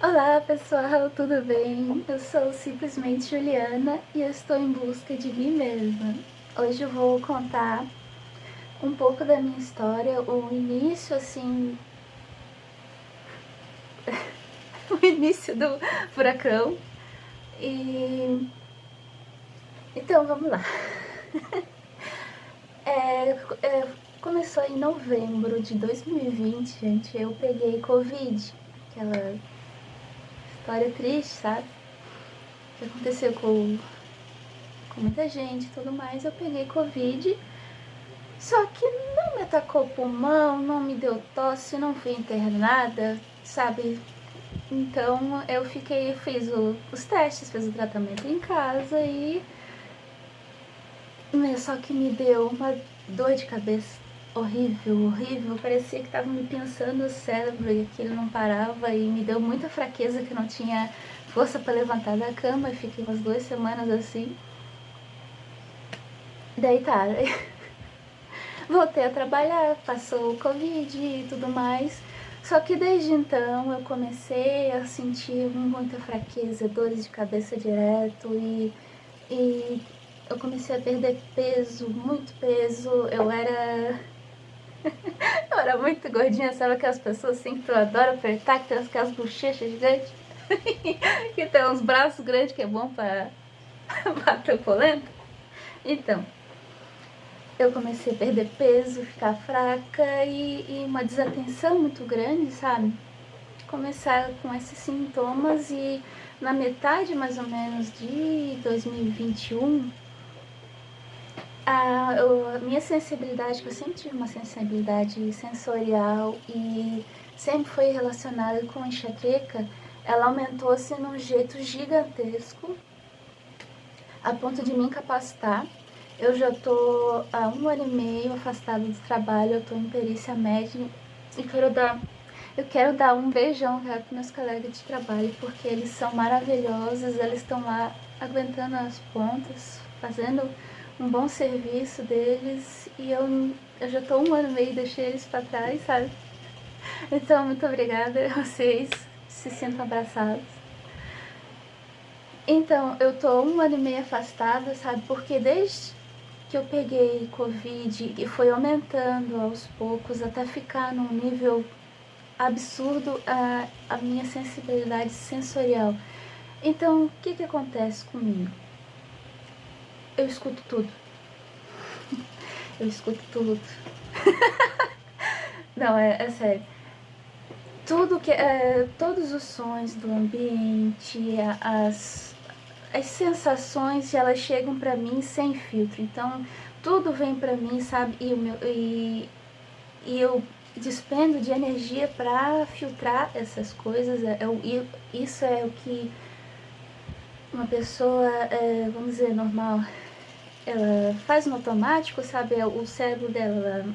Olá pessoal, tudo bem? Eu sou simplesmente Juliana e eu estou em busca de mim mesma. Hoje eu vou contar um pouco da minha história, o início assim, o início do furacão. E então vamos lá. É, Começou em novembro de 2020, gente. Eu peguei Covid, aquela história triste, sabe? Que aconteceu com muita gente e tudo mais. Eu peguei Covid. Só que não me atacou o pulmão, não me deu tosse, não fui internada, sabe? Então eu fiz os testes, fiz o tratamento em casa e. Só que me deu uma dor de cabeça horrível, horrível. Parecia que tava me pensando o cérebro e aquilo não parava e me deu muita fraqueza que eu não tinha força para levantar da cama. Eu fiquei umas 2 semanas assim, deitada. Voltei a trabalhar, passou o Covid e tudo mais. Só que desde então eu comecei a sentir muita fraqueza, dores de cabeça direto e eu comecei a perder peso, muito peso. Eu era muito gordinha, sabe aquelas pessoas assim que eu adoro apertar, que tem aquelas bochechas gigantes, que tem uns braços grandes que é bom pra bater polenta? Então, eu comecei a perder peso, ficar fraca e uma desatenção muito grande, sabe? Começar com esses sintomas e na metade mais ou menos de 2021, a minha sensibilidade, que eu sempre tive uma sensibilidade sensorial e sempre foi relacionada com enxaqueca, ela aumentou-se num jeito gigantesco a ponto de me incapacitar. Eu já tô há 1 ano e meio afastada do trabalho, eu tô em perícia médica e eu quero dar um beijão para meus colegas de trabalho, porque eles são maravilhosos, eles estão lá aguentando as pontas, fazendo um bom serviço deles e eu já tô 1 ano e meio e deixei eles para trás, sabe? Então, muito obrigada a vocês, se sintam abraçados. Então, eu tô 1 ano e meio afastada, sabe? Porque desde que eu peguei Covid e foi aumentando aos poucos até ficar num nível absurdo a minha sensibilidade sensorial. Então, o que acontece comigo? Eu escuto tudo. Eu escuto tudo. Não, é sério. Todos os sons do ambiente, as sensações, elas chegam para mim sem filtro. Então, tudo vem para mim, sabe? E eu despendo de energia para filtrar essas coisas. Isso é o que uma pessoa, vamos dizer, normal, ela faz no automático, sabe? O cérebro dela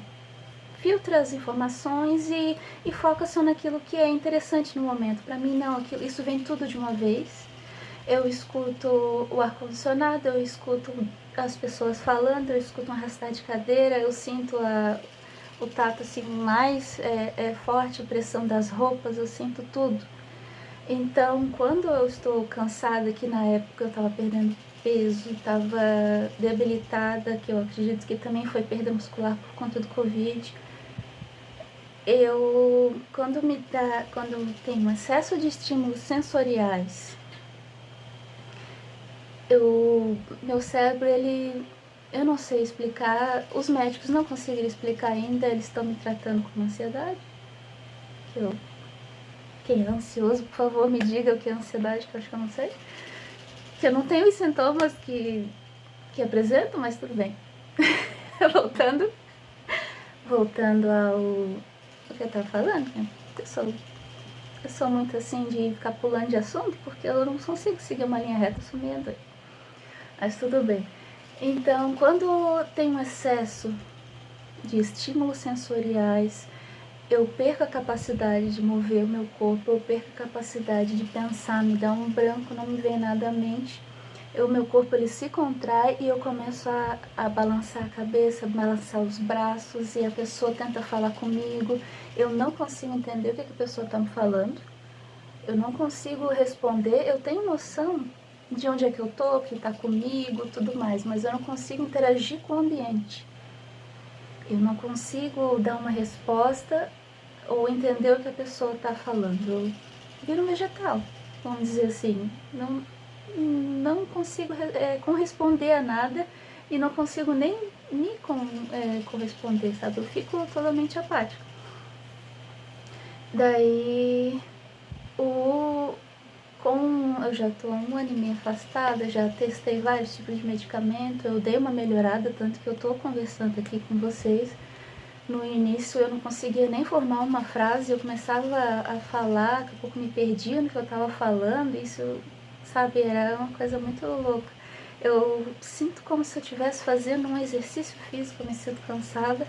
filtra as informações e foca só naquilo que é interessante no momento. Para mim, não, isso vem tudo de uma vez. Eu escuto o ar-condicionado, eu escuto as pessoas falando, eu escuto um arrastar de cadeira, eu sinto o tato assim mais forte, a pressão das roupas, eu sinto tudo. Então, quando eu estou cansada, que na época eu estava perdendo peso, estava debilitada, que eu acredito que também foi perda muscular por conta do Covid, quando eu tenho excesso de estímulos sensoriais, meu cérebro, eu não sei explicar, os médicos não conseguiram explicar ainda, eles estão me tratando com ansiedade, quem é ansioso, por favor, me diga o que é ansiedade, que eu acho que eu não sei. Que eu não tenho os sintomas que apresento, mas tudo bem. voltando, voltando ao que eu tava falando, né? Eu sou muito assim de ficar pulando de assunto, porque eu não consigo seguir uma linha reta, eu sou meio doida. Mas tudo bem. Então, quando tem um excesso de estímulos sensoriais, eu perco a capacidade de mover o meu corpo, eu perco a capacidade de pensar, me dá um branco, não me vem nada à mente. O meu corpo ele se contrai e eu começo a balançar a cabeça, balançar os braços e a pessoa tenta falar comigo. Eu não consigo entender o que a pessoa está me falando. Eu não consigo responder, eu tenho noção de onde é que eu tô, quem tá comigo, tudo mais, mas eu não consigo interagir com o ambiente. Eu não consigo dar uma resposta ou entender o que a pessoa está falando. Eu viro um vegetal, vamos dizer assim. Não consigo corresponder a nada e não consigo nem me corresponder, sabe? Eu fico totalmente apática. Daí, eu já estou há 1 ano e meio afastada, já testei vários tipos de medicamento, eu dei uma melhorada, tanto que eu estou conversando aqui com vocês. No início eu não conseguia nem formar uma frase, eu começava a falar, daqui a pouco me perdia no que eu estava falando, isso, sabe, era uma coisa muito louca. Eu sinto como se eu estivesse fazendo um exercício físico, eu me sinto cansada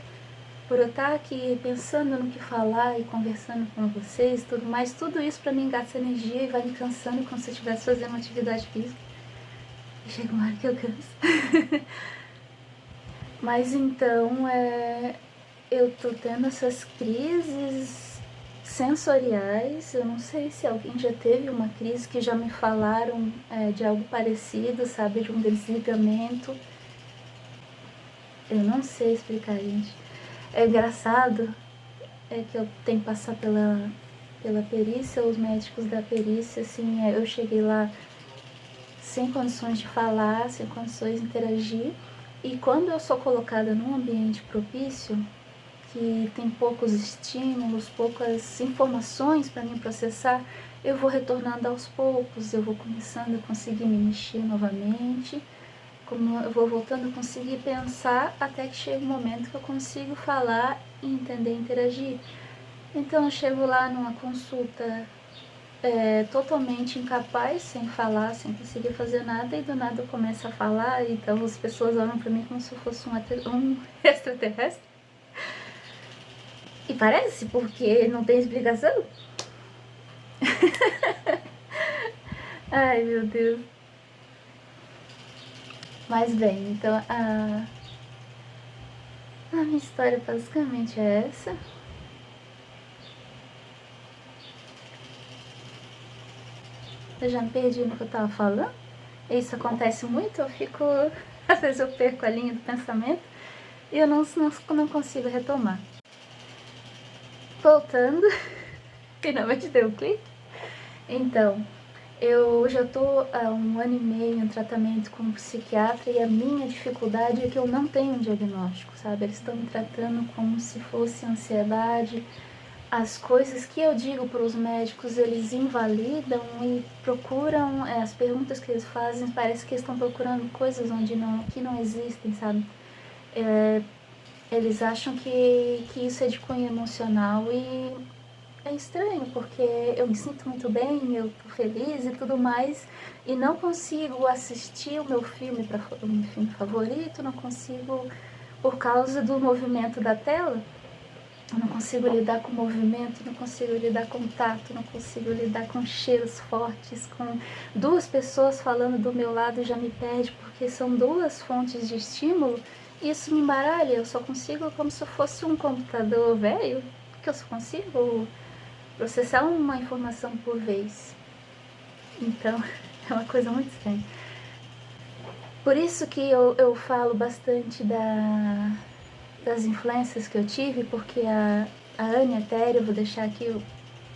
por eu estar aqui pensando no que falar e conversando com vocês e tudo mais. Tudo isso para mim gasta energia e vai me cansando como se eu estivesse fazendo uma atividade física. E chega uma hora que eu canso. Mas então, eu tô tendo essas crises sensoriais. Eu não sei se alguém já teve uma crise, que já me falaram de algo parecido, sabe? De um desligamento. Eu não sei explicar, gente. É engraçado que eu tenho que passar pela perícia, os médicos da perícia, assim, eu cheguei lá sem condições de falar, sem condições de interagir. E quando eu sou colocada num ambiente propício, que tem poucos estímulos, poucas informações para mim processar, eu vou retornando aos poucos, eu vou começando a conseguir me mexer novamente, como eu vou voltando a conseguir pensar, até que chega um momento que eu consigo falar, entender e interagir. Então eu chego lá numa consulta totalmente incapaz, sem falar, sem conseguir fazer nada, e do nada eu começo a falar, então as pessoas olham para mim como se eu fosse um extraterrestre. E parece, porque não tem explicação. Ai, meu Deus. Mas bem, então a minha história basicamente é essa. Eu já me perdi no que eu tava falando. Isso acontece muito, eu fico... Às vezes eu perco a linha do pensamento e eu não consigo retomar. Voltando, finalmente deu um clique. Então, eu já estou há 1 ano e meio em tratamento com um psiquiatra e a minha dificuldade é que eu não tenho um diagnóstico, sabe? Eles estão me tratando como se fosse ansiedade. As coisas que eu digo para os médicos, eles invalidam e procuram, as perguntas que eles fazem, parece que eles estão procurando coisas que não existem, sabe? Eles acham que isso é de cunho emocional e é estranho, porque eu me sinto muito bem, eu tô feliz e tudo mais, e não consigo assistir o meu filme favorito, não consigo, por causa do movimento da tela, eu não consigo lidar com movimento, não consigo lidar com tato, não consigo lidar com cheiros fortes, com 2 pessoas falando do meu lado já me perde, porque são 2 fontes de estímulo, e isso me embaralha, eu só consigo como se eu fosse um computador velho, que eu só consigo processar uma informação por vez. Então, é uma coisa muito estranha. Por isso que eu falo bastante das influências que eu tive, porque a Ania Etério, eu vou deixar aqui o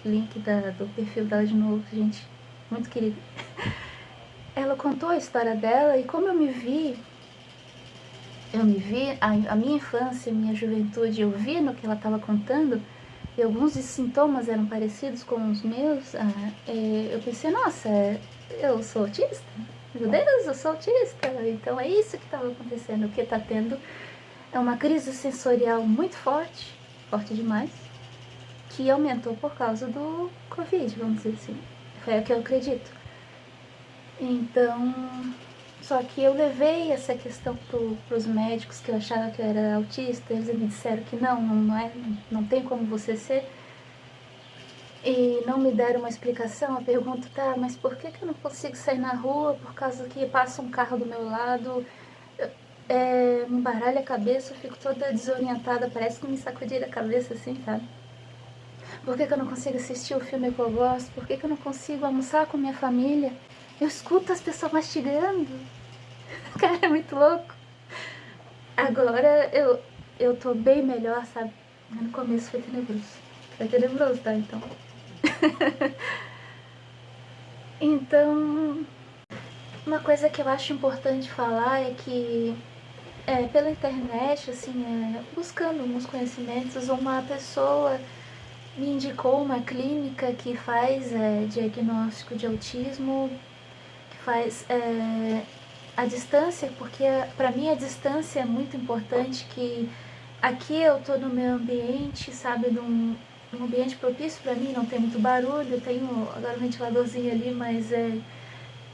link do perfil dela de novo, gente, muito querida. Ela contou a história dela e como eu me vi, a minha infância, a minha juventude, eu vi no que ela estava contando, e alguns dos sintomas eram parecidos com os meus, eu pensei, nossa, eu sou autista? Meu Deus, eu sou autista! Então é isso que estava acontecendo. O que está tendo é uma crise sensorial muito forte, forte demais, que aumentou por causa do Covid, vamos dizer assim. Foi o que eu acredito. Então, só que eu levei essa questão para os médicos, que eu achava que eu era autista, eles me disseram que não tem como você ser, e não me deram uma explicação. Eu pergunto, tá, mas por que eu não consigo sair na rua por causa que passa um carro do meu lado, me embaralha a cabeça, eu fico toda desorientada, parece que me sacudir a cabeça assim, sabe? Por que eu não consigo assistir o filme que eu gosto? Por que eu não consigo almoçar com minha família? Eu escuto as pessoas mastigando. Cara, é muito louco. Agora eu tô bem melhor, sabe? No começo foi tenebroso. Foi tenebroso, tá? Então, uma coisa que eu acho importante falar é que pela internet, assim, buscando alguns conhecimentos, uma pessoa me indicou uma clínica que faz diagnóstico de autismo, que faz a distância, porque para mim a distância é muito importante, que aqui eu tô no meu ambiente, sabe, num ambiente propício para mim, não tem muito barulho, eu tenho agora um ventiladorzinho ali, mas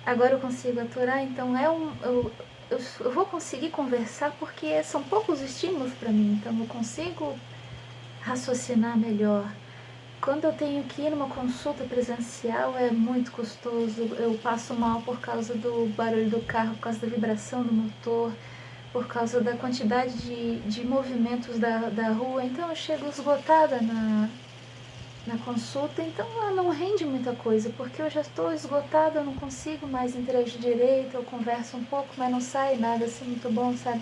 agora eu consigo aturar, então eu vou conseguir conversar porque são poucos estímulos para mim, então eu consigo raciocinar melhor. Quando eu tenho que ir numa consulta presencial é muito custoso, eu passo mal por causa do barulho do carro, por causa da vibração do motor, por causa da quantidade de movimentos da rua, então eu chego esgotada na consulta, então ela não rende muita coisa, porque eu já estou esgotada, eu não consigo mais interagir direito, eu converso um pouco, mas não sai nada assim muito bom, sabe?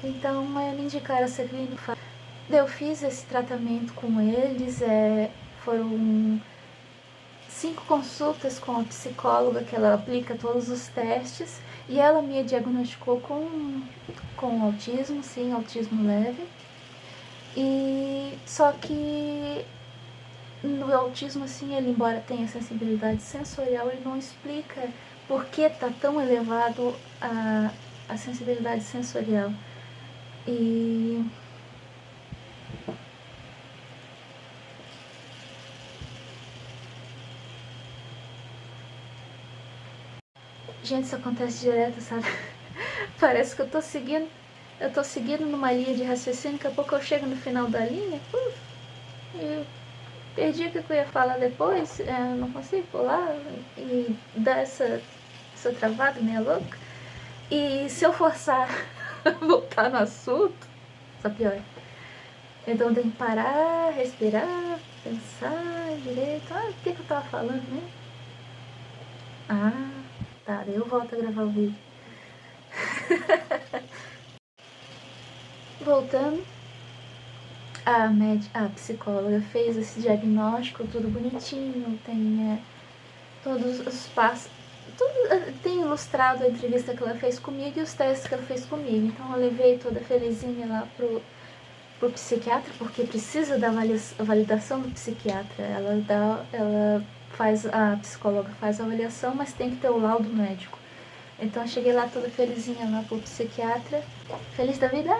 Então me indicaram essa clínica. Eu fiz esse tratamento com eles, foram 5 consultas com a psicóloga, que ela aplica todos os testes, e ela me diagnosticou com autismo, sim, autismo leve. E só que no autismo, assim, ele, embora tenha sensibilidade sensorial, ele não explica por que está tão elevado a sensibilidade sensorial. E gente, isso acontece direto, sabe? Parece que eu tô seguindo numa linha de raciocínio, daqui a pouco eu chego no final da linha, eu perdi o que eu ia falar depois, eu não consigo pular e dar essa travada meia louca. E se eu forçar voltar no assunto, só pior. Então tem que parar, respirar, pensar direito. O que eu tava falando, né? Ah, tá, daí eu volto a gravar o vídeo. Voltando, a psicóloga fez esse diagnóstico, tudo bonitinho, tem todos os passos, tudo, tem ilustrado a entrevista que ela fez comigo e os testes que ela fez comigo. Então eu levei toda felizinha lá pro psiquiatra, porque precisa da validação do psiquiatra. Ela faz, a psicóloga faz a avaliação, mas tem que ter o laudo médico. Então eu cheguei lá toda felizinha lá pro psiquiatra, feliz da vida,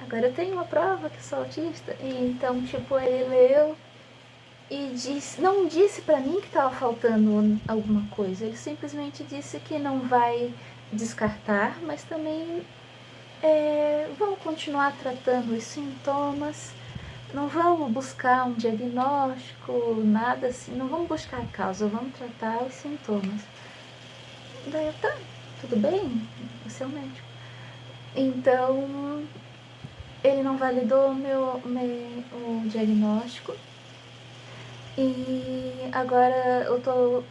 agora eu tenho uma prova que sou autista. E então, tipo, ele leu e não disse pra mim que tava faltando alguma coisa, ele simplesmente disse que não vai descartar, mas também vamos continuar tratando os sintomas, não vamos buscar um diagnóstico, nada assim, não vamos buscar a causa, vamos tratar os sintomas. Daí eu, tá, tudo bem, você é o médico. Então, ele não validou o diagnóstico e agora eu tô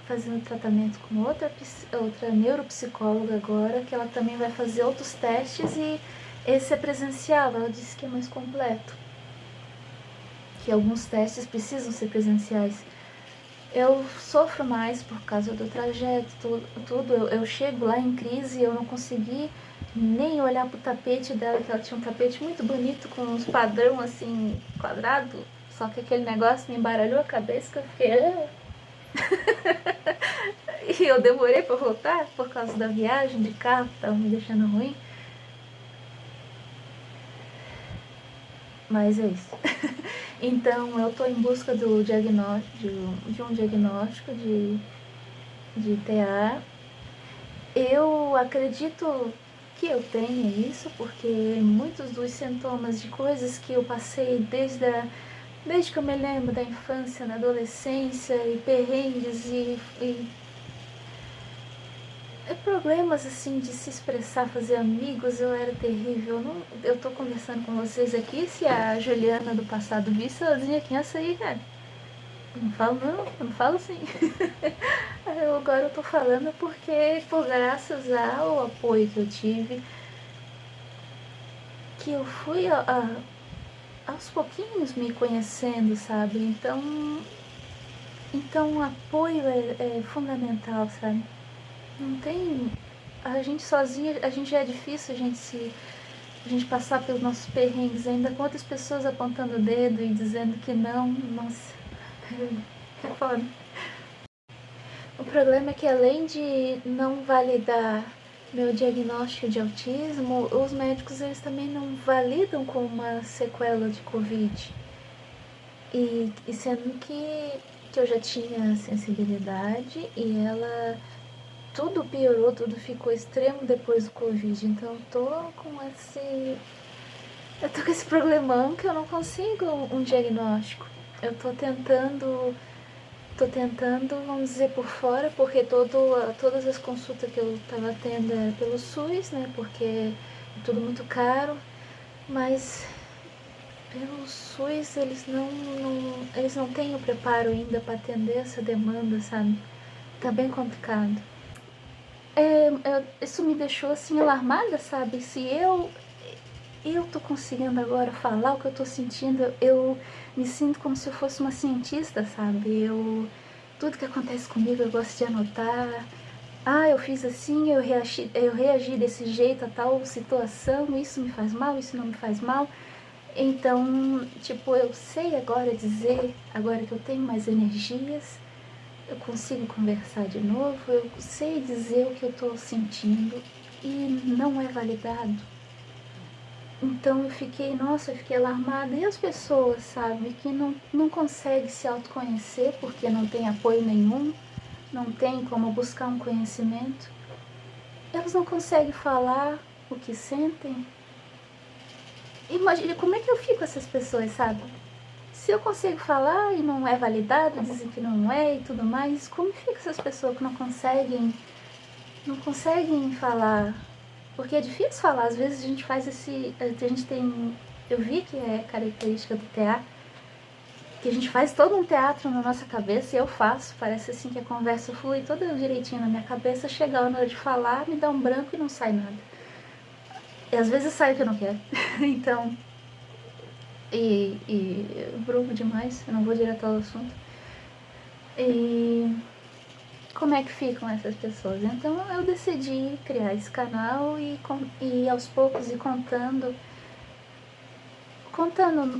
fazendo tratamento com outra neuropsicóloga agora, que ela também vai fazer outros testes e esse é presencial, ela disse que é mais completo, que alguns testes precisam ser presenciais. Eu sofro mais por causa do trajeto, tudo. Eu chego lá em crise e eu não consegui nem olhar pro tapete dela, que ela tinha um tapete muito bonito, com uns padrão assim, quadrado, só que aquele negócio me embaralhou a cabeça, que eu fiquei... E eu demorei pra voltar por causa da viagem de carro, que tava me deixando ruim. Mas é isso. Então eu tô em busca do diagnóstico, de um diagnóstico de TEA. Eu acredito que eu tenha isso, porque muitos dos sintomas de coisas que eu passei desde que eu me lembro da infância, da adolescência, e perrengues e problemas assim de se expressar, fazer amigos, eu era terrível. Eu tô conversando com vocês aqui, se a Juliana do passado visse sozinha aqui, ia sair, cara. Não falo não, eu não falo assim. Agora eu tô falando porque, por graças ao apoio que eu tive, que eu fui aos pouquinhos me conhecendo, sabe? Então o apoio é fundamental, sabe? Não tem. A gente sozinha, a gente já é difícil a gente passar pelos nossos perrengues, ainda com outras pessoas apontando o dedo e dizendo que não, nossa, é foda. O problema é que além de não validar meu diagnóstico de autismo, os médicos eles também não validam com uma sequela de Covid. E sendo que eu já tinha sensibilidade e ela tudo piorou, tudo ficou extremo depois do Covid. Então eu tô com esse problemão que eu não consigo um diagnóstico. Eu tô tentando, vamos dizer, por fora, porque todas as consultas que eu tava tendo era pelo SUS, né? Porque é tudo muito caro, mas pelo SUS eles não têm o preparo ainda para atender essa demanda, sabe? Tá bem complicado. Isso me deixou assim alarmada, sabe? Se eu tô conseguindo agora falar o que eu tô sentindo, eu me sinto como se eu fosse uma cientista, sabe? Tudo que acontece comigo eu gosto de anotar. Ah, eu fiz assim, eu reagi desse jeito a tal situação, isso me faz mal, isso não me faz mal. Então, tipo, eu sei agora dizer, agora que eu tenho mais energias, eu consigo conversar de novo, eu sei dizer o que eu tô sentindo e não é validado. Então eu fiquei alarmada. E as pessoas, sabe, que não conseguem se autoconhecer porque não tem apoio nenhum, não tem como buscar um conhecimento, elas não conseguem falar o que sentem. Imagine como é que eu fico com essas pessoas, sabe? Se eu consigo falar e não é validado, dizem que não é e tudo mais, como fica essas pessoas que não conseguem falar? Porque é difícil falar, às vezes a gente faz a gente tem, eu vi que é característica do teatro, que a gente faz todo um teatro na nossa cabeça e eu faço, parece assim que a conversa flui toda direitinho na minha cabeça, chega a hora de falar, me dá um branco e não sai nada. E às vezes sai o que eu não quero. Então, brumo demais, eu não vou direto ao assunto. E como é que ficam essas pessoas? Então eu decidi criar esse canal e aos poucos ir contando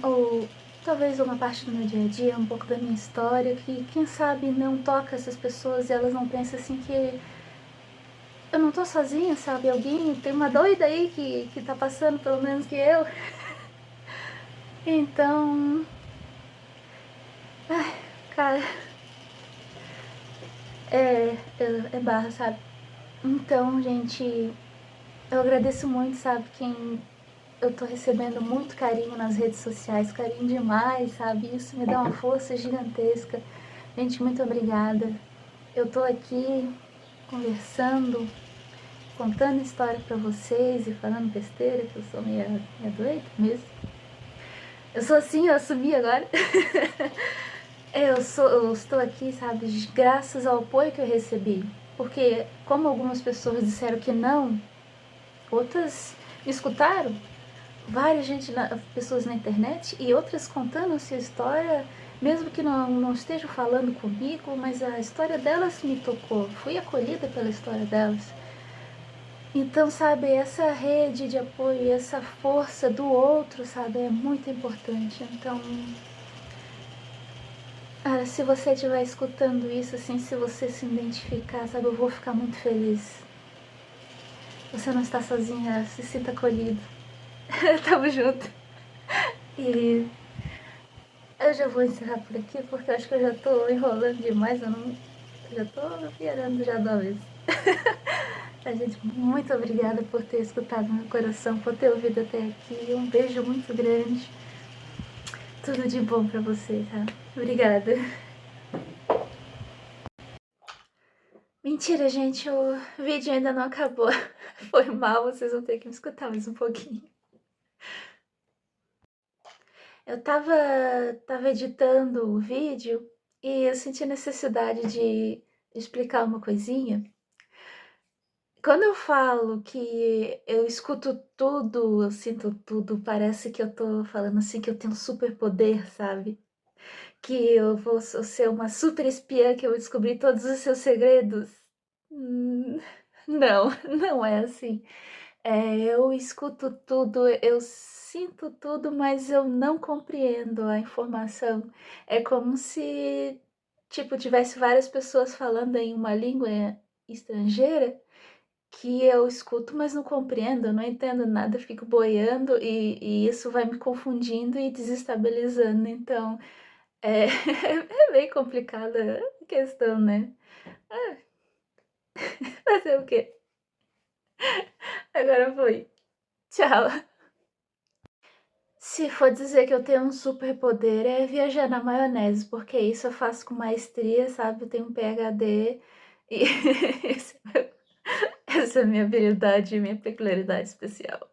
ou talvez uma parte do meu dia a dia, um pouco da minha história, que quem sabe não toca essas pessoas e elas não pensam assim que eu não tô sozinha, sabe? Alguém tem uma doida aí que tá passando pelo menos que eu. Então, ai, cara, é barra, sabe? Então, gente, eu agradeço muito, sabe? Quem eu tô recebendo muito carinho nas redes sociais, carinho demais, sabe? Isso me dá uma força gigantesca. Gente, muito obrigada. Eu tô aqui conversando, contando história pra vocês e falando besteira, que eu sou meia doida mesmo. Eu sou assim, eu assumi agora. Eu estou aqui, sabe, graças ao apoio que eu recebi. Porque, como algumas pessoas disseram que não, outras me escutaram, pessoas na internet e outras contando a sua história, mesmo que não estejam falando comigo, mas a história delas me tocou, fui acolhida pela história delas. Então, sabe, essa rede de apoio, essa força do outro, sabe, é muito importante. Então, se você estiver escutando isso, assim, se você se identificar, sabe, eu vou ficar muito feliz. Você não está sozinha, se sinta acolhido. Tamo junto. E eu já vou encerrar por aqui, porque eu acho que eu já tô enrolando demais, já tô piorando já da vez. A gente, muito obrigada por ter escutado meu coração, por ter ouvido até aqui. Um beijo muito grande. Tudo de bom pra você, tá? Obrigada. Mentira, gente, o vídeo ainda não acabou. Foi mal, vocês vão ter que me escutar mais um pouquinho. Eu tava editando o vídeo E eu senti a necessidade de explicar uma coisinha. Quando eu falo que eu escuto tudo, eu sinto tudo, parece que eu tô falando, assim, que eu tenho um superpoder, sabe? Que eu vou ser uma super espiã, que eu vou descobrir todos os seus segredos. Hum, não, não é assim. Eu escuto tudo, eu sinto tudo, mas eu não compreendo a informação. É como se, tipo, tivesse várias pessoas falando em uma língua estrangeira que eu escuto, mas não compreendo, eu não entendo nada, eu fico boiando e isso vai me confundindo e desestabilizando. Então, é, é bem complicada a questão, né? Ah, fazer o quê? Agora foi. Tchau. Se for dizer que eu tenho um superpoder, é viajar na maionese, porque isso eu faço com maestria, sabe? Eu tenho um PhD e esse é essa é a minha habilidade, minha peculiaridade especial.